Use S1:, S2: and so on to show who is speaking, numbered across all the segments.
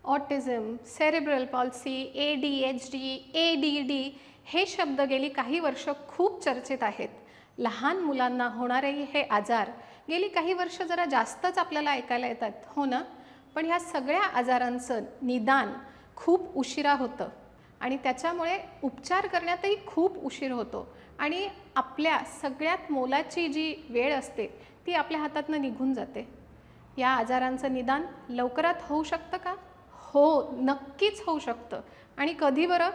S1: Autism, cerebral palsy, ADHD, ADD हे शब्द गेली काही वर्ष खूप चर्चेत आहेत. लहान मुलांना होणारे हे आजार गेली काही वर्ष जरा जास्तच आपल्याला ऐकायला येतात, हो ना? पण ह्या सगळ्या आजारांचं निदान खूप उशिरा होतं आणि त्याच्यामुळे उपचार करण्यातही खूप उशीर होतो आणि आपल्या सगळ्यात मोलाची जी वेळ असते ती आपल्या हातातनं निघून जाते. या आजारांचं निदान लवकरात होऊ शकतं का? हो, नक्कीच होऊ शकतं. आणि कधी बरं?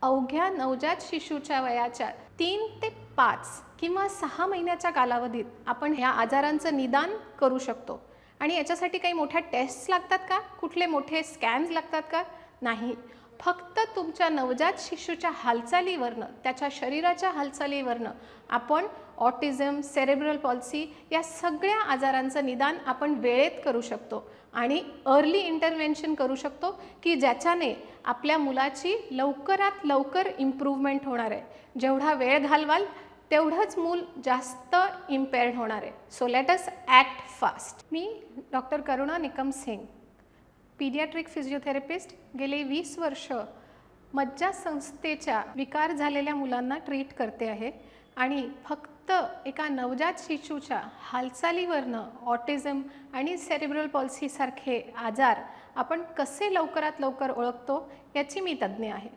S1: अवघ्या नवजात शिशूच्या वयाच्या 3 ते 5 किंवा 6 महिन्याच्या कालावधीत आपण ह्या आजारांचं निदान करू शकतो. आणि याच्यासाठी काही मोठ्या टेस्ट्स लागतात का? कुठले मोठे स्कॅन्स लागतात का? नाही. फक्त तुमच्या नवजात शिशूच्या हालचालीवरनं, त्याच्या शरीराच्या हालचालीवरनं आपण ऑटिझम, सेरेब्रल पॉल्सी या सगळ्या आजारांचं निदान आपण वेळेत करू शकतो आणि अर्ली इंटरव्हेन्शन करू शकतो की ज्याच्याने आपल्या मुलाची लवकरात लवकर इम्प्रूव्हमेंट होणार आहे. जेवढा वेळ घालवाल तेवढंच मूल जास्त इम्पेअर्ड होणार आहे. So let us act fast. मी doctor Karuna Nikam Singh, paediatric physiotherapist, गेले 20 वर्ष मज्जासंस्थेच्या विकार झालेल्या मुलांना ट्रीट करते आहे आणि फक्त एका नवजात शिशूच्या हालचालीवरनं ऑटिझम आणि सेरेब्रल पॉल्सी सारखे आजार आपण कसे लवकरात लवकर ओळखतो याची मी तज्ज्ञ आहे.